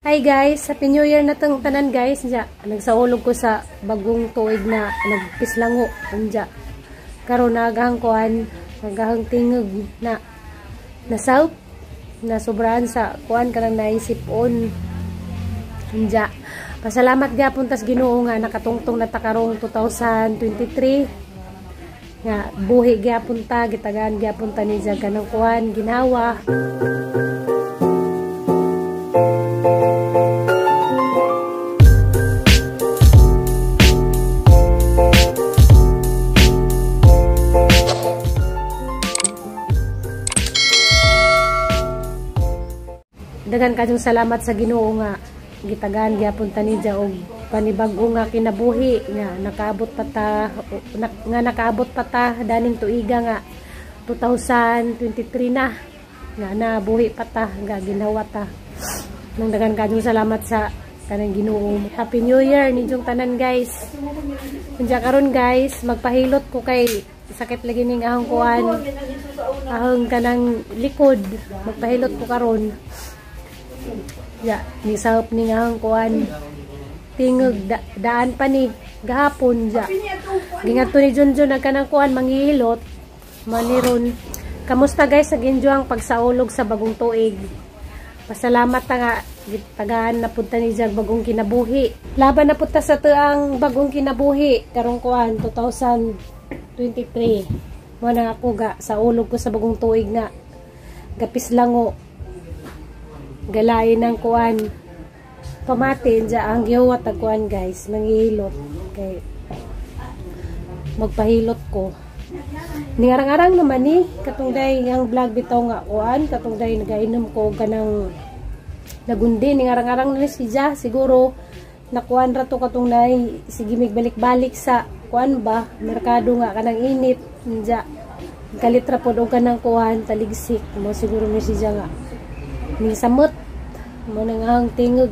Hi guys, Happy New Year na tong tanan guys. Nagsaulog ko sa bagong tuig na nagpislango. Karon nagahang kuan, nagahang tingog na nasaw na sobrahan sa kuan kanang naisip on. Pasalamat gyapon tas Ginoo nga nakatungtong na ta karong 2023. Nga buhi gyapon ta, gitagaan gyapon ta ni kanang kuan ginawa. Dagan kayong salamat sa Ginoo nga gitagaan gyapon ta ni og panibag-o nga kinabuhi nga nakaabot pa ta daning tuiga nga 2023 na nga nabuhi pa ta nga ginawa ta. Nang dagan kayong salamat sa kanang Ginoo. Happy New Year ninyong tanan guys. Unya karon guys, magpahilot ko kay sakit lagi ning ahong kuan. Ahong kanang likod. Magpahilot ko karon. Ni sahop ni nga ang kuan tingog daan pa ni gahapon gingadto ni Junjun nagkanang kuan manghihilot maniron. Kamusta guys sa ginjuang pagsaulog sa bagong tuig? Pasalamat ta nga tagaan na punta ni jag bagong kinabuhi. Laban na punta sa tuang bagong kinabuhi karong kuan 2023 mo na ako sa ulog ko sa bagong tuig nga gapislango galain ng kuan pamatin ang gihuwat ang kuan guys manghihilot kay magpahilot ko ningarang-arang naman ni katong day ang vlog bitaw nga kuan katong day nagainom ko kanang nagundi ningarang-arang na siya siguro nakuan ra to katong day sige migbalik-balik sa kuan ba merkado nga kanang init niya kalitra pod og kanang kuan taligsik mo siguro ni siya nga ning samot mo nang ang tingog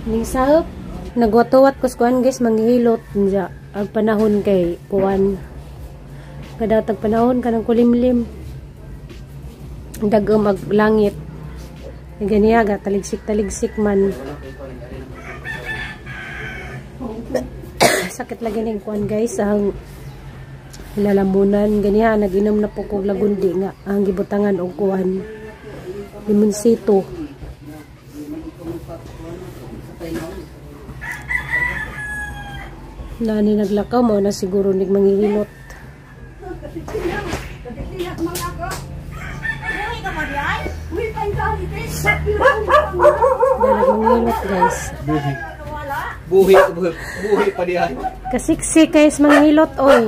ning sahop nagwatuwat ko kuan guys manghilot niya ang panahon kay kuan kada tag panahon kanang kulimlim dagom ag langit ganiyaga taligsik man sakit lagi ning kuan guys ang lalamunan ganiya naginom na po kog lagundi nga ang gibutangan og kuan limonsito. Nani naglakaw mo na siguro nig manghihilot. Manghihilot guys. Buhi pa diyan. Kasiksik guys manghihilot oy.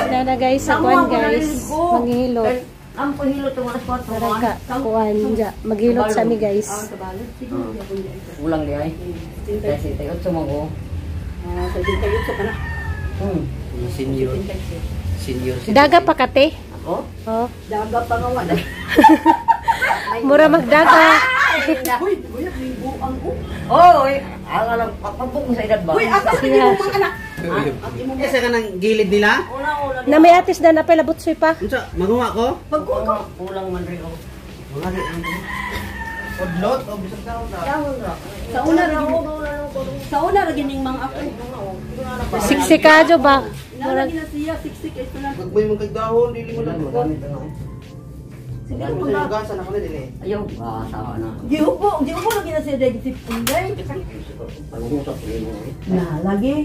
Na guys, sa kuan guys, manghihilot. Ang pahilot ng mga spot Maraka, kuan dya. Maghilot sa mi guys. ulang dia ay. Kasi tayo sumago. Sa tayo sa kana. Senior. Daga pa kate? Ako? Oh. Daga pa nga wala. Mura magdaga. Uy, buang ko. Oh, ang alam pagpabuk sa edad ba? Uy, asa sa imong mga anak? Isa ka ng gilid nila? Na may atis na napay labutsoy pa. Unsa, magawa ko? Pagkuha ko. Ulang man rin ako. Wala rin ang Odlot o bisag taon na. Sa una ra gining mga ako. Siksikadyo ba? Nara gina siya siksik ay pala. Magboy mong kagdahon, dili mo lang ko. Siguro Ano pala. yung gasa na ko na dili? Ayaw, sawa na. Di upo ra gina siya dahil si Punday. Pag-usap sa mo. Na lagi.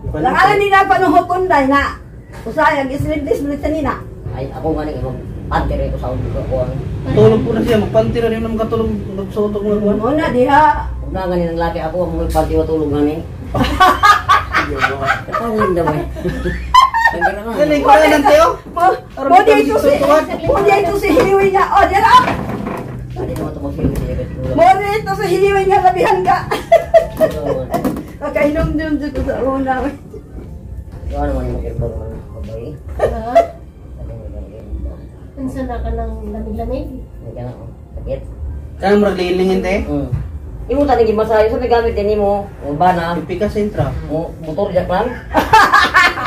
Langalan nila panuhot kunday na. Usayag islimtis minutes nina. Ay, ako nga nang pantere ko sa ulo ko. Tulog po na siya, magpantira rin naman katulog, nagsutok mga kuwan. Una diha. Huwag na ganin ang laki ako, ang mga panti matulog namin. Ito ang linda mo eh. Galing ko na lang tayo. Bodi ito si hiliwi niya. O, diyan ah! Hindi naman ito magsilong siya kasi ulam. Bodi ito si hiliwi niya, labihan ka. Nakainom din dito sa una. Ano naman yung mag-irbang naman babae? Unsa na ka ng lamig-lamig? Hindi ka na, sakit. Kaya mo naglilingin tayo? Imo tani gimasayo sa gamit din mo, bana, Pipi ka sentra. motor jak lang.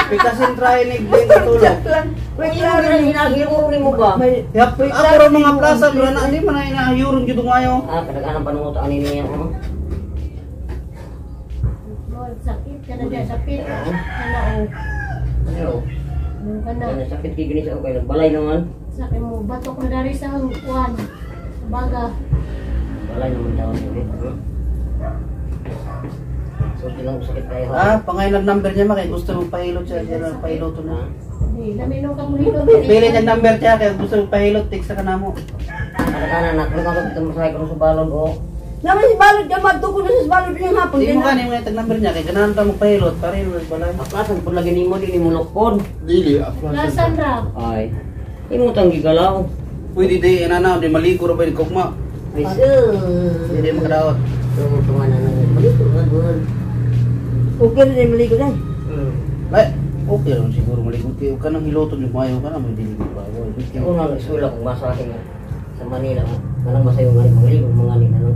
Pikasin training din katulog. Check lang. Wait Yung lang. hinahirong mo ba? May Yap, ako rin mga plaza, bro, na hindi man na inahayurong dito ngayon. Kadang-kadang panungutaan niya. Sakit ka na dyan, sakit. Ano, Ano? yung ka na. Ano sakit kay ganito okay, balay naman. Sakit mo, batok na dari sa hangkuan. Baga. Balay naman daw niya. So tilang sakit kayo. Pangay nag-number niya makay gusto mo pahilot siya, siya pahilot na. Hindi, namin nung kamulito. Pili niya number siya, kaya gusto mo pahilot, text ka na mo. Kadang-kadang naklumakot ito masakay ko sa balon ko. naman si balod ka magtuko na si balod yung hapon. Hindi mo kanin mo yung tag-number niya, kaya ganahan ka mo pahilot, pahilot, balay. Aplasan po lagi nimo di nimo lokon. Dili, Lasan ra. Ay. Imo tang gigalaw. Pwede di, inanaw, di maligo rin ba yung kukma. Ay sir. Hindi makadaot. Tungan na nang balik na gol. Okay rin yung maligo dahil. Ay, okay lang siguro maligo. Kaya ka nang hiloton yung mayo ka na, may dili ko ba. Ako nang eskwela kung masahe mo sa Manila mo. Manang masayo nga ni maligo mga ni ano.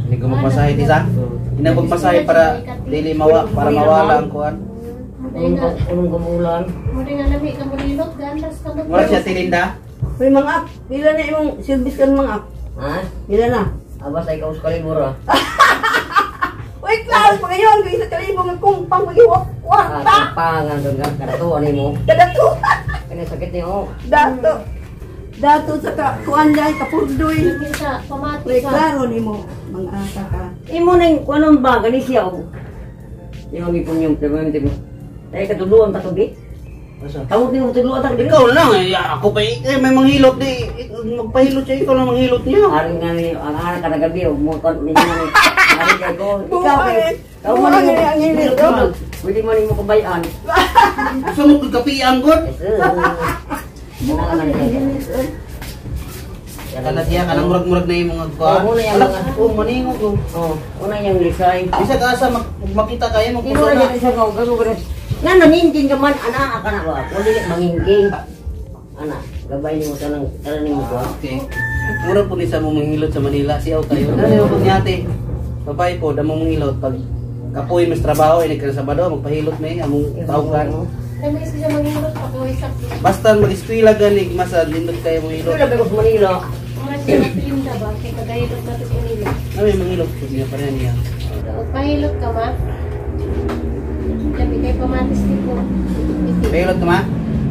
Hindi ko magpasahe, tisa. Hindi na magpasahe para dili para mawala ang kuhan. Unong gamulan. Muli nga lami ka mulilot, gandas ka mo. Wala siya tilinda. May mga app. Pila na yung service ka ng mga app. Ha? Pila na. Abas ay kaus kalibura. Wait lang. Pag ngayon, kung isa kalibong ang kumpang mag-iwak. Warta. Pangan doon ka. Kadatuan mo. Kadato. Kaya sakit niyo. Dato. Dato sa kuan dahil kapurdoy. Lami sa pamati Wait, ka. klaro ni mo. Mga kaka. Imo nang kuanong ba gani siya o. Yung ipon yung permanente mo. Ay katuluan ta to di. Asa? Tawag niyo katuluan ta di. Ikaw lang eh, ako pa may manghilot di. Magpahilot siya, ikaw lang manghilot niya. Ari nga ni ang ana ka nagabi o mo kon ni ni. Ari kay ko. Ikaw Buhay. Ikaw man Buhay ni ang hilit. Pwede mo ni mo kabayan. Gusto mo kagkapian ko? Muna ka nang Kala siya, kanang murag-murag na yung mga kuhan. Oo, muna yung Alak, mga- oo, maningo ko. Oh, una yung lisay. Isa ka asa, makita kayo, Ino magpasa na na. sa gaw gaw gaw. Nga naningking ka man ana ka na ba? Kundi mangingking. Ana, gabay ni mo tanang ni mo ba? Okay. Mura po ni sa mong manghilot sa Manila, siyaw kayo. Ano po niyate? Babay po, damo manghilot. Pag kapoy mas trabaho, inig ka na Sabado, magpahilot may, among tawgan. Lami siya manghilot pa kaway sakit. Basta mag-eskwela ganig, masa, lindot kayo manghilot. Ito ko sa Manila. Mga siya matilinda ba? Kaya kagayilot natin sa kanila. Ano yung manghilot? Siya pa rin niya. Pahilot ka ma. Lami kay pamatis tipo. Pahilot ka ma?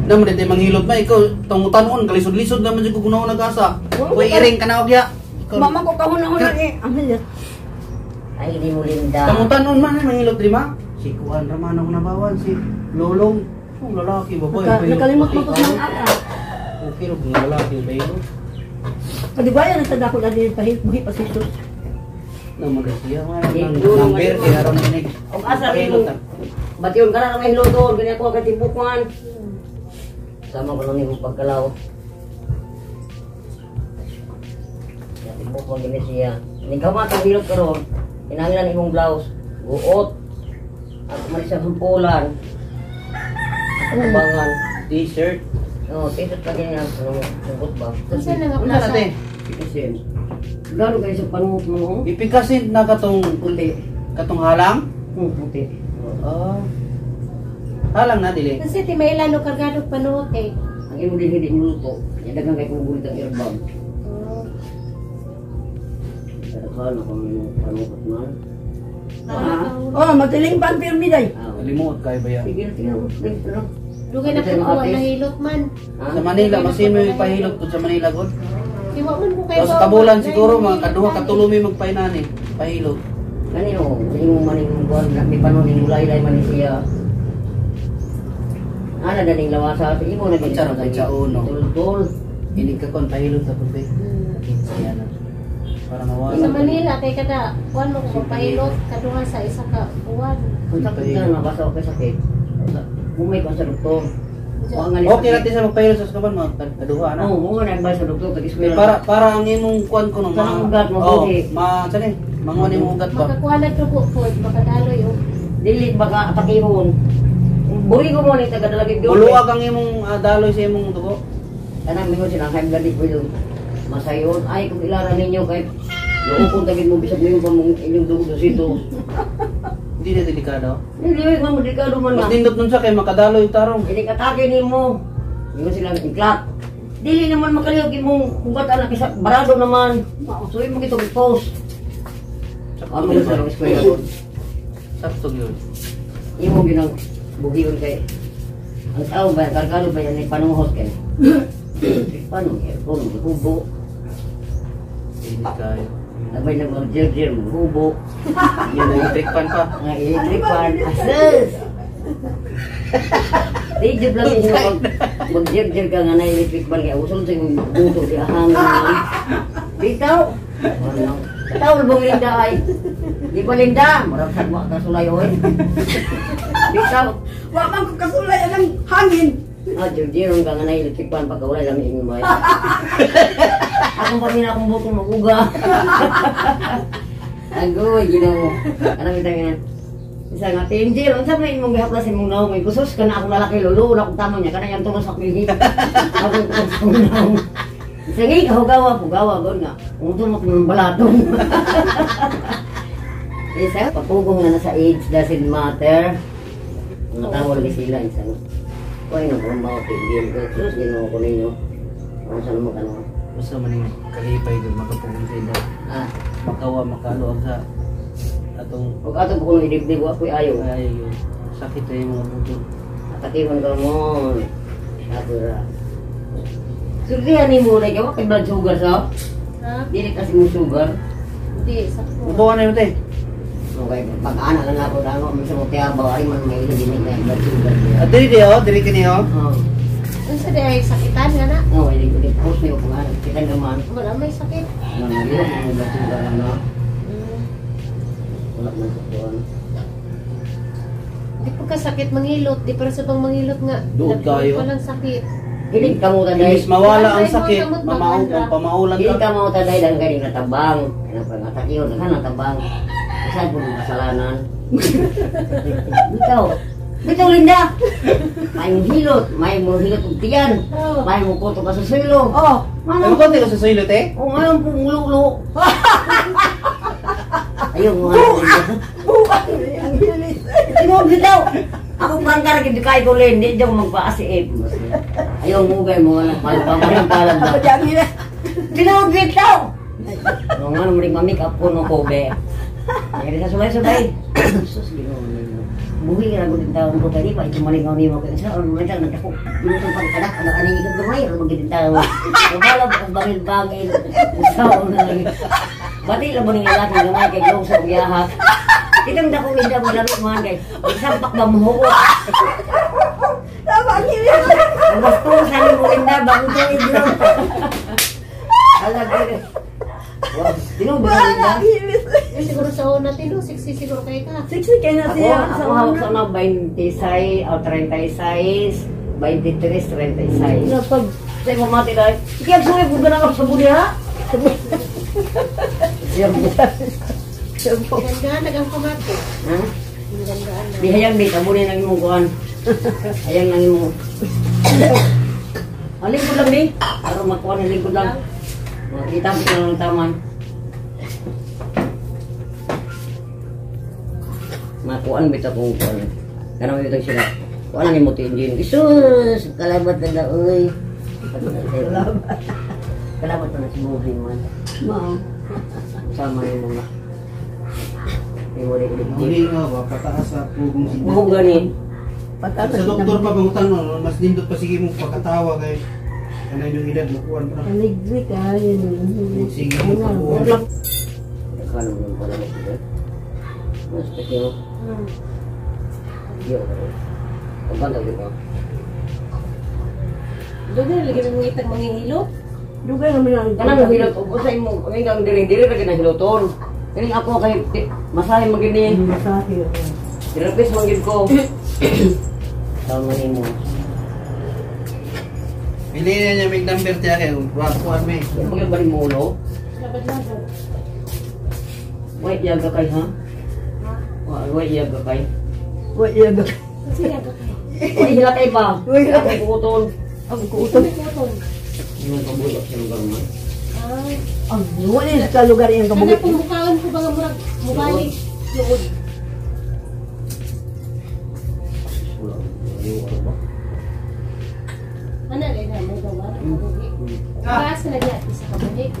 Naman din manghilot ma, ikaw, tangutan kalisod-lisod naman siya kukunaw nag-asa. Uy, iring ka na, ogya. Mama ko kahuna-huna eh. Ang hilit. Ay di mo linda. Tangutan man, manghilot di ma? Si Kuan Raman ako nabawan, si Lolong. Oh, lalaki, babae. Nakalimot mo ko sa mga app. Okay, kung lalaki, bahilot. Kadibayan ang tanda ko na din buhi pa si Sus. Naman kasi siya, Di, man. dulo nga Number, yun. kaya ron inig. Og asa Pahilot rin ah. bation ka na may luto, ganyan ko ka tibukan. Sama ko lang yung pagkalaw. Ya tibukan gini siya. Ni kama ta bilog karon. Kinahanglan imong blouse, guot. At man siya humpulan. Bangan. T-shirt. Oh, t-shirt pa ganyan ano sugot ba? Kasi na nga Ano plaza. natin? Isin. Gano kayo sa panungot mo? Ipikasin na katong Puti. katong halang. Puti. Oh. Halang na dili. Kasi ti may ilano kargado panuot eh. Ang imo din hindi niluto. Ya dagang kay kung bulit ang airbag. Kadaghan ako ng panungot man. Oh, matiling pan pirmi day. Limuot kay ba yan? Sige, tingnan mo. Tingnan mo. Dugay na po na hilot man. Ha? Sa Manila, masino yung pahilot po sa Manila god. Iwa man ko kayo. Tapos kabulan siguro mga kaduha katulumi magpainani. Pahilot. Gani o, imo man yung buwan na may panon yung ulay-lay man siya. Ana daning lawasa sa imo na gani. Kutsara, kutsara, no? Tul-tul. Inig ka kon pahilot sa pagbe. Kinsa na. Para Sa mawala. Manila kay kada kuan mo ko pahilot kaduha sa isa ka buwan. Kung sakit ka na basa ka sakit. Bumay ka sa doktor. Okay natin sa magpahilot sa kaban mga kaduha na. Oo, mo na nagbayad sa doktor kag eskwela. Para ang imong kuan ko no. Kanang ugat, Oh, mabuhi. sani? Manguan imong ugat ba? Makakuha na dugo po, makadaloy o. Dili baka atakihon. Buri ko mo ni taga dalagit gyud. Buluwag ang imong daloy sa imong dugo. Kanang mingon sila high blood ko yung masayon. Ay kung ilaran ninyo kay luupon tagid mo bisag mo yung pamong inyong dugo dito. Hindi na delikado. Hindi, man delikado man Mas nga. nindot nun siya kay makadalo yung tarong. Hindi katake ni mo. Hindi mo silang iklak. Dili naman makaliyog imong hubat anak isa. Barado naman. Mausuin mo itong post. Ano mo sa eskwela doon? Sakto yun. Imo ginang buhiyon kay ang tao ba, kargado ba yan ay panuhot kay? Paano? Aircon, hubo. Hindi kayo. Nabay na mga jir-jir, hubo. Yan ang electric fan pa. Nga electric fan. Asas! Di, jib lang yun mag-jir-jir ka nga na electric fan kaya usul sa yung buto di ahangin naman. Bitaw! Katawal bang linda ay? Di pa linda? Marang sagwa ka sulayoy. Bitaw! Wapang ko kasulay ang hangin. Jir-jirong ka nga na electric fan pagkawalay lang yung may. Akong pamin akong butong maguga. Agoy, ginawa. Anong kita nga? Isa nga, Tinjil, ang sabi mong gihaplas mong naong may kusos ka na akong lalaki lolo, na akong tama niya, ka na yung tulos akong hihit. Akong kusos kong naong. Isa nga, kahugawa, gawin nga. Kung tumot ng balatong. Isa, papugong na nasa age doesn't matter. Mga tawal ni sila, isa nga. Kuhay na kung mga Tinjil, kusos, ginawa ko ninyo. Kung saan mo ka naman. Basta man yung kalipay doon makapunong sila. Makawa, makaluag sa atong Huwag ato po kung idibdib, ako'y ayaw. ay yung sakit na yung mga buto. Atakiwan ka mo. Sapura. Surdihan ni mo na ikaw, kay blood sugar sa? Ha? Dili kasi mo sugar. Hindi, sakto. Ubawan na yun, te. Okay, pag-anak lang ako na ako, minsan mo tiyabaw, ay man may ilibinig na yung blood sugar. Diri di oh, diri kini oh. Oo. Ang sa di ay sakitan nga na. Oo, hindi post niyo kung ano, kita naman. Wala may sakit. Nangyayos yung blood sugar na. Wala man sa tuwan. Di pa ka sakit mangilot. Di para sa bang mangilot nga. Doon tayo. Walang sakit. Hilig ka mo taday. Imbis mawala ang Ay, sakit, mga mamaulan, maganda. pamaulan Hilig ka. ka mo taday dahil galing natabang. Ano pa, natakiyon, natabang. Saan po ng kasalanan? Ikaw. Bitaw Linda! May mong hilot, may mong hilot og tiyan, Oo. may mong koto ka sa sulo. Oh, Ano Ano? ko te sa suilo te? O ngayon pong lulo. Ayun mo nga. buwan ang hilis. Tinuod bitaw! Akong bangkar kiti kay ko rin, di daw magpaasiip. Ayaw mo gay mo nga, malpamalang palad na. Ako dyan hilis. Tinuod bitaw! O nga naman rin mamik up ko no kobe. Ngayon sa sulay-sulay. Sus, ginawa mo. Buhi ra gud tawo ko tadi pa ito malingaw ni mo kay sa on man lang nagdako dito pang kadak ana ani gid gamay ra magid tawo wala ang bagil bagay sa on lang bati la mo ni lalaki gamay kay glong sa uyahak itong dako linda mo laro man kay sampak ba mo ko Tama ang hilis. ang gusto sa ni mo linda bago to idlo ala gid Tino ba Wala linda ang hilis. Eh, siguro sa una tilo. Siksi siguro kayo ka. Siksi kayo na siya. Ako hawak sa mga 26 o 36, 23, 36. Pag sa'yo mamati dahil, sige ang suwi, kung gano'n ako sa budi ha? Gandaan, nagang pamati. Ha? Gandaan na. Di hayang di, tabunin lang yung kuhan. Hayang lang yung... Ang lingkod lang di. Para makuha ng lingkod lang. Makita mo lang ng taman. Makuhaan bita kung kuhaan. Kanang bita sila. Kuhaan ni mo tinjin. Isus! Kalabat na na, uy. Kalabat na na si Movie man. Mao. Sama yung mga. May muli ulit. Muli nga ba pataas sa pugong sila. Buhong ganin. Sa doktor pa pangutan no, mas nindot pa sige mo pagkatawa kay kanay yung edad makuan pa. Aligri ka. Yun. Sige mo pagkuhan. Kano yung pala mo sila. Mas pati mo. Iyo ka rin. Pagbantaw dito. Doon na, lagi mo itag manghihilo. Dugay naman ang Kanang hilot o sa imo, ang diri-diri ra gina hiloton. Kani ako kay masahe magini. masahe. Therapist man gid ko. Tama nimo. Pili na niya may number tiya kay kuan may. Pagil bali mo ulo. Labad-labad. Wait yaga kay ha. Wait yaga kay. Wait, yan. Kasi yaga kayo. Wait hilatay pa. Wait, hilatay. Ako kuton. Ang kuutot. Kuton. Yung pabulok sa lugar man. Ah. Ang wala sa lugar yung Sana kabugit. pumbukaan ko ba nga murag mubalik. Luod. Gas na diya sa kabalik.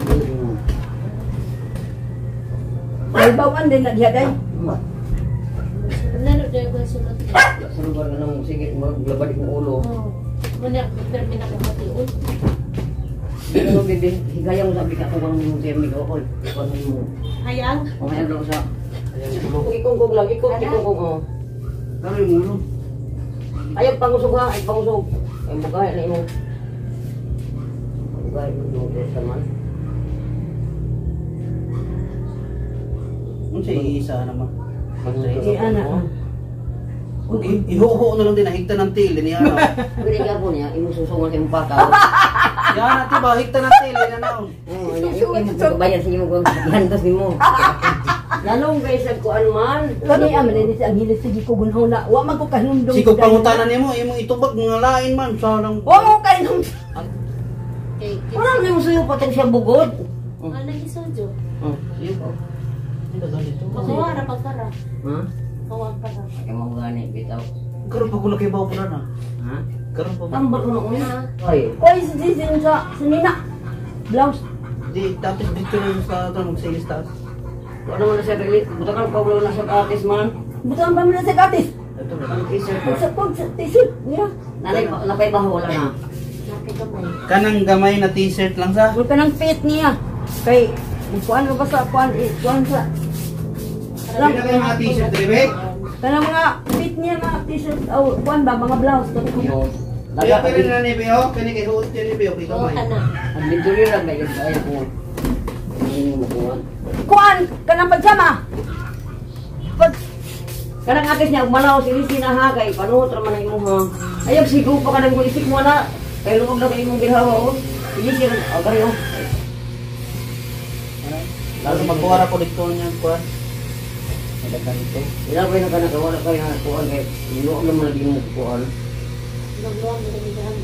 May bawan din na diya day. Lalo dahil ko sunod. Sa lugar ka nang sige, maglabalik ng ulo. Oo. Muna, permina ko matiun. Ano, bebe, higayang sabi ka kung anong yung termik ako. Ano mo? Hayang. O ngayon lang sa... Ayan yung ulo. Ikong lang, ikong, oh. Pero yung ulo. Ayaw pangusog ha, ay pangusog. Ay mugay na imo. Mugay mo yung testaman. Ano siya iisa naman? Eh, anak. Ihuho na lang din, higta ng til, din yan. Pwede ka po niya, imo susungan sa iyong pakaw. Yan natin ba, higta ng til, yan na. Oo, imo pagbayan sa imo kung hantos ni mo. Lalong kayo sa kuan man. Kani aman ni sa Angeles sige ko gunhaw na. Wa man ko kanundong. Sikog pangutanan niyo mo, imong itubag mga lain man, sarang... Wa mo kanundong. Okay. Wala na yung suyo patong siya bugod. Ano isojo? Siyo po. Makawa na pagkara. Ha? Kawag pa na. Kaya mo gani, bitaw. Karoon pa gula kayo bawa pula na. Ha? Karoon pa ba? Tambal ko na una. Ay. Koy si Jin sa Nina. Blouse. Di, tapos dito rin sa ito, magsilis taas. Ano mo na siya rili? Butakan pa wala na sa artist man. Butan pa man sa gatis. Ito na. Ang t-shirt ko. Pag sa t-shirt niya. Napay ba wala na? Nakikamay. Kanang gamay na t-shirt lang sa. Wala ka ng fit niya. Kay kuan ba sa kuan sa Sabi na kayo mga t-shirt, Rebe? kanang mga fit niya na t-shirt aw kuan ba mga blouse to. Kaya pa rin na ni Beo, kaya kay huot niya ni Beo, kay Oo gamay. ka na. Ang binturi lang ba yun kaya po. Hindi mo kuha. Kuan kanang pajama. Pag Kanang atis niya, umalaw, silisi na ha, kay panuot naman ang imong ha. Ayaw, sigo pa ka nang isip mo na. Kay lumog na kayo imong ginhawa o. Silisi na, o kayo. Lalo magkuwara ko dito niya, kuwan. Nagdagan ito. Ilang kayo na ka nakawala kayo na kuhaan kay inuok naman lagi mo kuhaan. Nagluwag na nagdahan.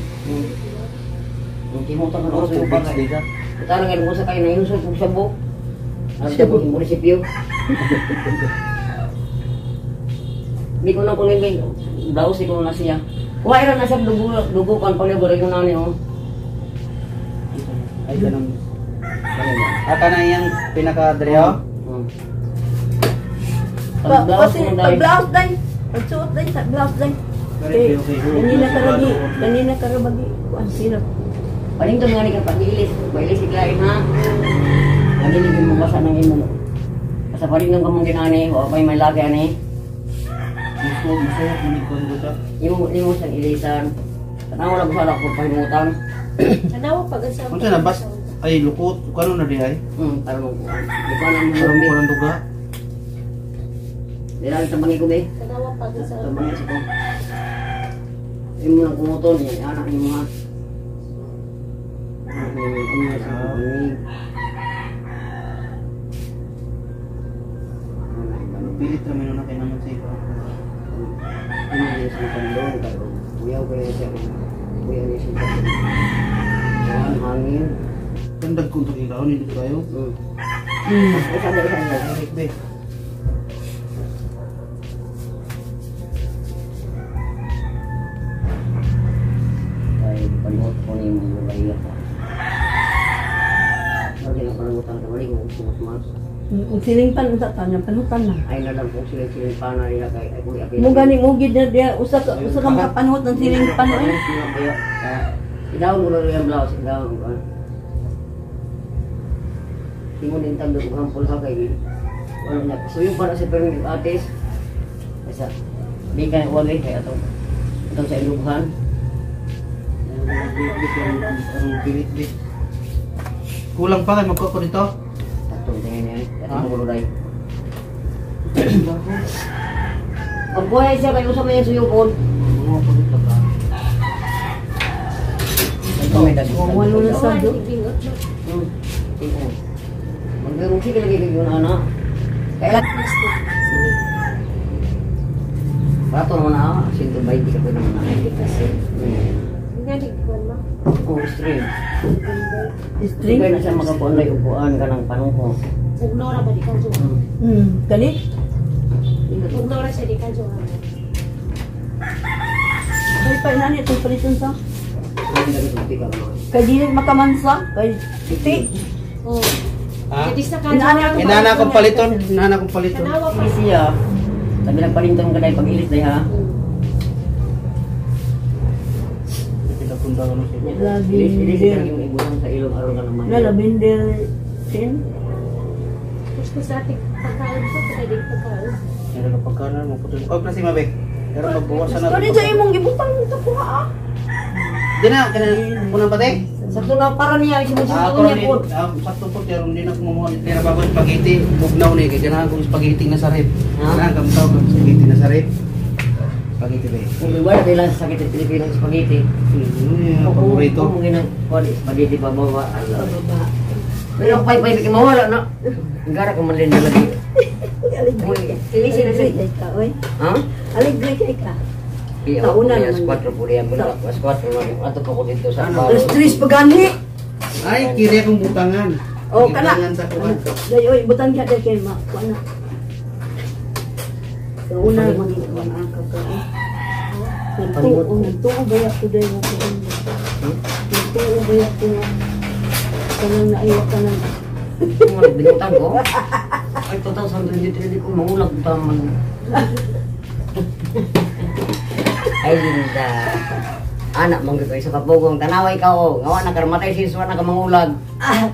Ang kimutan ka na Ano sa to, iyo pa big kayo. data? Kita lang mo sa kayo na inusok kong sabok. Ang sabok ng munisipyo. Hindi ko na kunin kayo. Blouse ko na siya. Kuha na siya dubukan pag nabari ko na niyo. Ay, ganun. Ata na yung pinaka-dreo? kasi pag blouse day. Pag suot day sa blouse day. Kanina karabagi. Kuan sila. Paling to nga ni ka pag-ilis. Pag-ilis iklain ha. Ang iligin mo basa ng imo. Basta paling nang kamong ginani. O pa may lagi ani. Gusto, manikon ko siya. Imo siyang ilisan. Tanaw lang sa lakot pahimutan. Tanawa pag sa. Kung saan na, bas, ay, lukot, kano na di ay? Para mo kuhan. Di pa na mo Parang rumbi. ko ng duga. Di lang tabangi ko be. Tanawa pag sa. Tabangi sa ko. Imo lang kumuton niya. Anak ni mo ha. Imo lang sa kuhanig. Pilit naman na kayo naman sa iba. Imo lang sa kandong. Kuyaw kaya siya. Kuyaw niya siya. Kuhan, hangin. Kandag kong itong ilaw, nito kayo. Isa na. Ay, be. Ay, palimot ko ni mo yung bahiya ko. Lagi na panagutan ka balik mo sumas-mas. Ang siling pan sa tanya panutan na. Ay na lang kung sila pa na rin kay ay kuya. Mo gani mo gid na dia usa ka makapanhot ng siling pan ay. Idaw mo na rin ang blouse, idaw mo. Di mo din tagdo kung hampol ka kay wala niya. So yung para sa permit artist, isa, di ka wala kay ato. Ito sa ilughan. Ang pilit, be. Kulang pa kayo, magkuha ko dito. Ato, tingin niya. Ato mo kulay. Pag buhay siya kayo sa may suyukon. Mga ko dito ka. Ito may dagdag. Walo na sa do. Magdarong sige lagi kayo na anak. Kaya Rato mo na, sinto ba hindi ka pwede mo na. Hindi kasi. Galing ko ma. Oh, stream. String. Kaya na siya makapunlay upuan ka ng panungko. Ugnora ba di ka jo? Kani? Ugnora siya di ka jo. Ay pa nani itong paliton sa. Hindi na gusto ka naman. Kay di makamansa, kay iti. Oh. Ha? Jadi sa Inana kong paliton. Inana kong paliton. Kanawa pa. Hindi siya. Sabi lang palintong ka dahil pag-ilit dahil ha. Pinapunta ko na siya. Ilis lang yung ibutang sa ilong araw ka naman. Lavender sin. Gusto sa ating pagkain ko, pwede pagkain. Meron na pagkanan mo. Huwag na si Mabe. Pero magbuwasan na. Kani sa imong gibutang ito ko ha. Di na, kunang pati. Sakto na para niya Ako sinusuko rin, niya po. sakto po, pero hindi na kumuha. Hindi na bago yung spaghetti. Bugnaw ni, kaya ganahan kong spaghetti na sa rib. Ha? Ganahan kang tawag ng spaghetti na sa rib. Spaghetti ba eh? Kung iba na lang sa sakit ng Pilipinong spaghetti. Paborito. Kung spaghetti pa bawa. Pero ang pay-pay na mawala na. Ang gara ko malin na lagi. Aligre ka, oy. Ha? Aligre ka. Tauna Tauna naman. naman. 4 po riyan. Mas 4 naman. Ato ko dito sa Ano? balo. Stress pagani. Ay, kiri akong butangan. Oh, kana. Butangan sa kuwan. Day oy, butang ka day kay ma. Kuana. Una man ito ang ka. Nagtuo baya ko day mo ko. Nagtuo baya ko. Kanang naiwa ka nang Binutang ko. Ay, 2023 ko mangulag taman. Ay, linda. Anak mong gito sa kapugong tanaway ka o. Ngawa na karamatay siswa na kamangulag.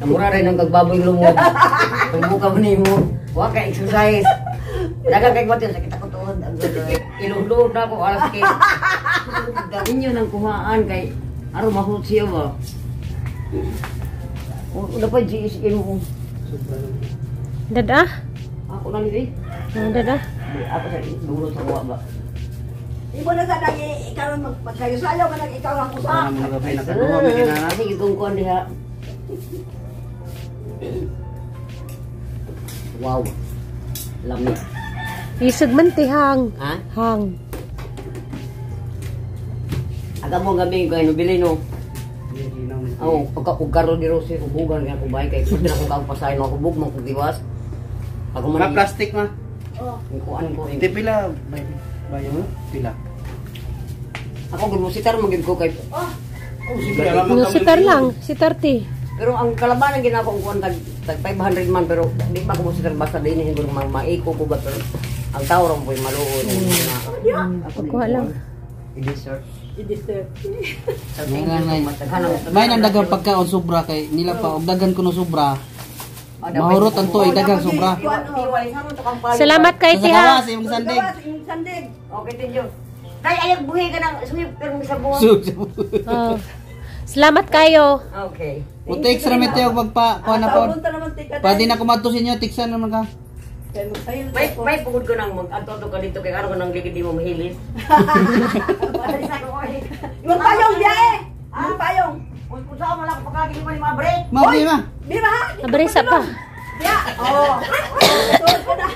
Kamura rin ang kagbaboy lumog. Tumbuka mo ni mo. Huwag ka exercise. Dagang kay Batil, sakit ako tuhod. Iluluod na ako, alas kay. Gawin nyo ng kuhaan kay araw mahulot siya ba? Una pa GSM mo. Dada? Ako na nito eh. Dada? Ako sa dulo sa kuha ba? Ibo na sa nang ikaw magkayo sayaw ka nang ikaw ang usa. Ano mga gabi, nakaduha may kinana. Sige, itong kuhan diha. Wow. Lamig. Isag man ti hang. Ha? Hang. Aga mo gabi ko ano bili no. Oh, pagkakugaro di Rosy ubugan nga ko bay kay pwede na ko kang pasahin ako bug mo kung diwas. Ako Mga man plastic ma. Oh. kuan ko. Hindi pila. Bayo, pila. Ako gumusitar magid ko kay Oh, oh sige. Ano sitar lang, sitar ti. Pero ang kalabanan ginako ko tag 500 man pero di ba ko musitar basta dinhi ko maiko ko ba pero ang tao ron po'y maluod. Kuha lang. I-dessert. i-disturb. May nang dagang pagkaon sobra kay nila pa og dagan kuno sobra. Mahurot ang tuig dagang sobra. Salamat kay ti ha. Sa imong sandig. Yung sandig. Okay, thank you. Kay ayag buhi ka ng sumip pero sa buwan. Oh. Salamat kayo. Okay. Utek sa ramete og magpa kuha na pod. Punta naman tika. Pwede na kumadto sa inyo tiksan naman ka. Kaya magsayo na ako. May pugod ko nang mag-anto ka dito kay araw ko nang ligid di mo mahilis. Yung payong biyahe. Yung payong. Kung saan mo lang pagkagin mo ni mga bre. Mabli ma. Di ba? Abrisa pa. Biya. Oh. Tuod ka na.